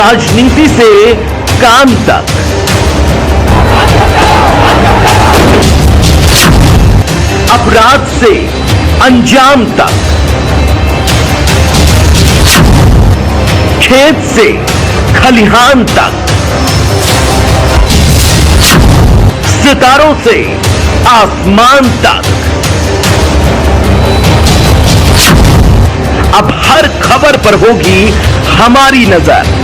राजनीति से काम तक, अपराध से अंजाम तक, खेत से खलिहान तक, सितारों से आसमान तक, अब हर खबर पर होगी हमारी नजर।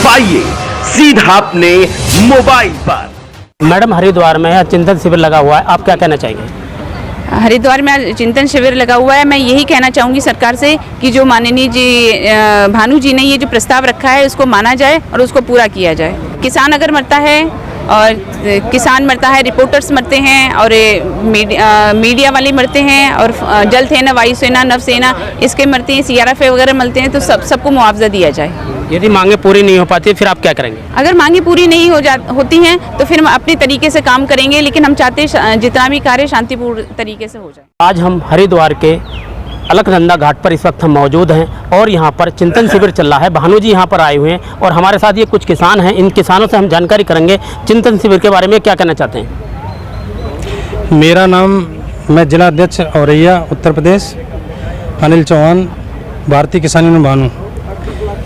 पाइए सीधा अपने मोबाइल पर। मैडम, हरिद्वार में चिंतन शिविर लगा हुआ है, आप क्या कहना चाहेंगे? हरिद्वार में चिंतन शिविर लगा हुआ है। मैं यही कहना चाहूँगी सरकार से कि जो माननीय जी भानु जी ने ये जो प्रस्ताव रखा है उसको माना जाए और उसको पूरा किया जाए। किसान अगर मरता है और किसान मरता है, रिपोर्टर्स मरते हैं और मीडिया वाले मरते हैं और जल सेना, वायुसेना, नवसेना इसके मरते हैं, CRF वगैरह मरते हैं, तो सबको मुआवजा दिया जाए। यदि मांगे पूरी नहीं हो पाती फिर आप क्या करेंगे? अगर मांगे पूरी नहीं होती हैं तो फिर हम अपने तरीके से काम करेंगे, लेकिन हम चाहते हैं जितना भी कार्य शांतिपूर्ण तरीके से हो जाए। आज हम हरिद्वार के अलकनंदा घाट पर इस वक्त हम मौजूद हैं और यहाँ पर चिंतन शिविर चल रहा है। भानु जी यहाँ पर आए हुए हैं और हमारे साथ ये कुछ किसान हैं। इन किसानों से हम जानकारी करेंगे चिंतन शिविर के बारे में, क्या कहना चाहते हैं। मेरा नाम, मैं जिला अध्यक्ष औरैया उत्तर प्रदेश, अनिल चौहान, भारतीय किसान यूनियन भानु।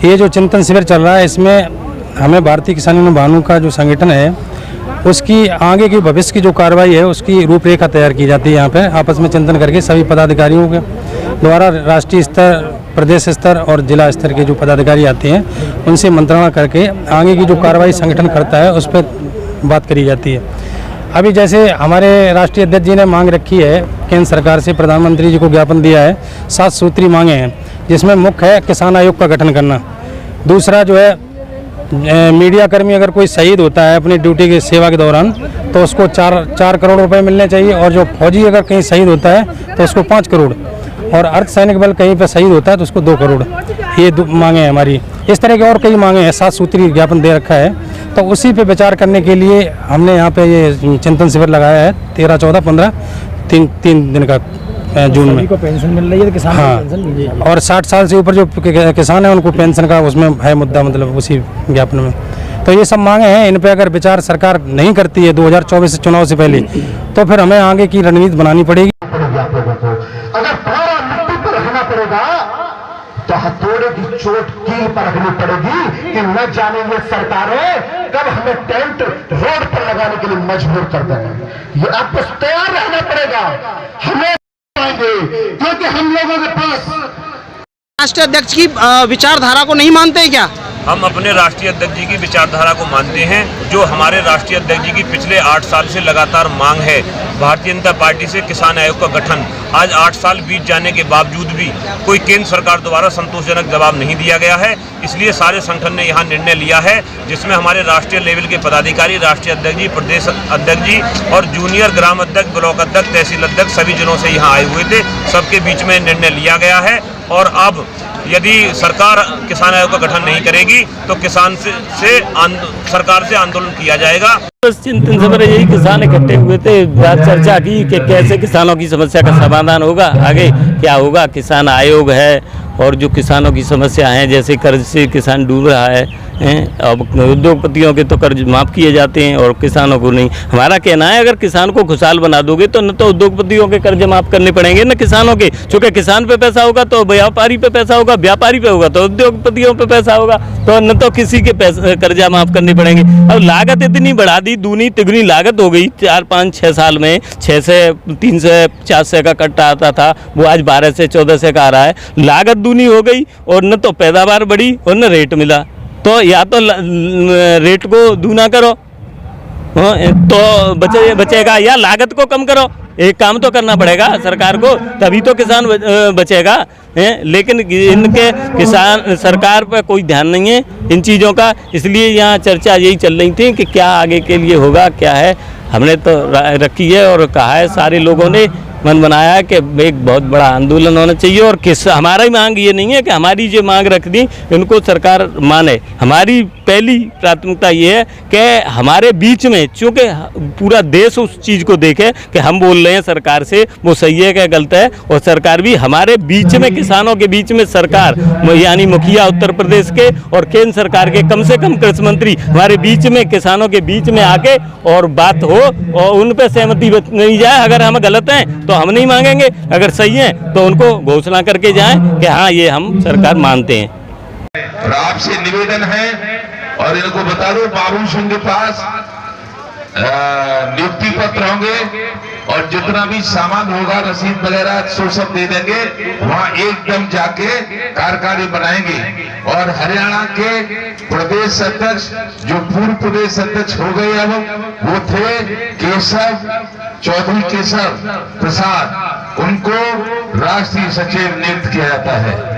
ये जो चिंतन शिविर चल रहा है इसमें हमें भारतीय किसान यूनियन भानु का जो संगठन है उसकी आगे की भविष्य की जो कार्रवाई है उसकी रूपरेखा तैयार की जाती है। यहाँ पे आपस में चिंतन करके सभी पदाधिकारियों के द्वारा राष्ट्रीय स्तर, प्रदेश स्तर और जिला स्तर के जो पदाधिकारी आते हैं उनसे मंत्रणा करके आगे की जो कार्रवाई संगठन करता है उस पर बात करी जाती है। अभी जैसे हमारे राष्ट्रीय अध्यक्ष जी ने मांग रखी है केंद्र सरकार से, प्रधानमंत्री जी को ज्ञापन दिया है, 7 सूत्री मांगे हैं जिसमें मुख्य है किसान आयोग का गठन करना। दूसरा जो है मीडिया कर्मी अगर कोई शहीद होता है अपनी ड्यूटी की सेवा के दौरान तो उसको 4 करोड़ रुपए मिलने चाहिए, और जो फौजी अगर कहीं शहीद होता है तो उसको 5 करोड़, और अर्धसैनिक बल कहीं पर शहीद होता है तो उसको 2 करोड़। ये मांगे हैं हमारी। इस तरह के और कई मांगे हैं, 7 सूत्री ज्ञापन दे रखा है, तो उसी पे विचार करने के लिए हमने यहाँ पे ये चिंतन शिविर लगाया है। 13, 14, 15 तीन दिन का जून में। पेंशन मिल रही है किसान को? हाँ, और 60 साल से ऊपर जो किसान है उनको पेंशन का उसमें है मुद्दा, मतलब उसी ज्ञापन में। तो ये सब मांगे हैं, इन पे अगर विचार सरकार नहीं करती है 2024 चुनाव से पहले तो फिर हमें आगे की रणनीति बनानी पड़ेगी। अगर पूरा मिट्टी पर रहना पड़ेगा तो हथौड़े की चोट कील पर रखनी पड़ेगी कि न जाने ये सरकारें कब हमें टेंट रोड पर लगाने के लिए मजबूर कर देंगे। ये आपको तैयार रहना पड़ेगा, हमें क्योंकि हम लोगों के पास राष्ट्रीय अध्यक्ष की विचारधारा को नहीं मानते हैं क्या? हम अपने राष्ट्रीय अध्यक्ष जी की विचारधारा को मानते हैं। जो हमारे राष्ट्रीय अध्यक्ष जी की पिछले 8 साल से लगातार मांग है भारतीय जनता पार्टी से किसान आयोग का गठन, आज 8 साल बीत जाने के बावजूद भी कोई केंद्र सरकार द्वारा संतोषजनक जवाब नहीं दिया गया है। इसलिए सारे संगठन ने यहाँ निर्णय लिया है जिसमें हमारे राष्ट्रीय लेवल के पदाधिकारी, राष्ट्रीय अध्यक्ष जी, प्रदेश अध्यक्ष जी और जूनियर ग्राम अध्यक्ष, ब्लॉक अध्यक्ष, तहसील अध्यक्ष सभी जिलों से यहाँ आए हुए थे। सबके बीच में निर्णय लिया गया है और अब यदि सरकार किसान आयोग का गठन नहीं करेगी तो किसान से सरकार से आंदोलन किया जाएगा। चिंतन शिविर यही किसान इकट्ठे हुए थे, चर्चा की कि कैसे किसानों की समस्या का समाधान होगा, आगे क्या होगा। किसान आयोग है और जो किसानों की समस्या हैं, जैसे कर्ज से किसान डूब रहा है, अब उद्योगपतियों के तो कर्ज माफ़ किए जाते हैं और किसानों को नहीं। हमारा कहना है अगर किसान को खुशहाल बना दोगे तो न तो उद्योगपतियों के कर्ज माफ़ करने पड़ेंगे न किसानों के, चूँकि किसान पे पैसा होगा तो व्यापारी पे पैसा होगा, व्यापारी पे होगा तो उद्योगपतियों पे पैसा होगा, तो न तो किसी के कर्जा माफ़ करने पड़ेंगे। अब लागत इतनी बढ़ा दी, दूनी तिगुनी लागत हो गई। 4, 5, 6 साल में 6 से 3 से 4 से का कट्टा आता था, वो आज 12 से 14 से का आ रहा है। लागत दूनी हो गई और न तो पैदावार बढ़ी और न रेट मिला। तो या तो रेट को दूना करो तो बचेगा, या लागत को कम करो। एक काम तो करना पड़ेगा सरकार को, तभी तो किसान बचेगा। लेकिन इनके किसान सरकार पर कोई ध्यान नहीं है इन चीज़ों का। इसलिए यहाँ चर्चा यही चल रही थी कि क्या आगे के लिए होगा, क्या है। हमने तो रखी है और कहा है सारे लोगों ने मन बनाया है कि एक बहुत बड़ा आंदोलन होना चाहिए। और हमारा ही मांग ये नहीं है कि हमारी जो मांग रख दी इनको सरकार माने। हमारी पहली प्राथमिकता ये है कि हमारे बीच में, चूँकि पूरा देश उस चीज़ को देखे कि हम बोल रहे हैं सरकार से वो सही है क्या गलत है, और सरकार भी हमारे बीच में, किसानों के बीच में सरकार यानी मुखिया उत्तर प्रदेश के और केंद्र सरकार के कम से कम कृषि मंत्री हमारे बीच में, किसानों के बीच में आके और बात हो और उन पे सहमति नहीं जाए। अगर हम गलत हैं तो हम नहीं मांगेंगे, अगर सही हैं तो उनको घोषणा करके जाएं कि हाँ ये हम सरकार मानते हैं। और आपसे निवेदन है, और इनको बता दो बाबू सिंह के पास नियुक्ति पत्र होंगे और जितना भी सामान होगा रसीद वगैरह सो सब दे देंगे, वहां एकदम जाके कार्यकारी बनाएंगे। और हरियाणा के प्रदेश अध्यक्ष जो पूर्व प्रदेश अध्यक्ष हो गए अब, वो थे केशव चौधरी, केशव प्रसाद, उनको राष्ट्रीय सचिव नियुक्त किया जाता है।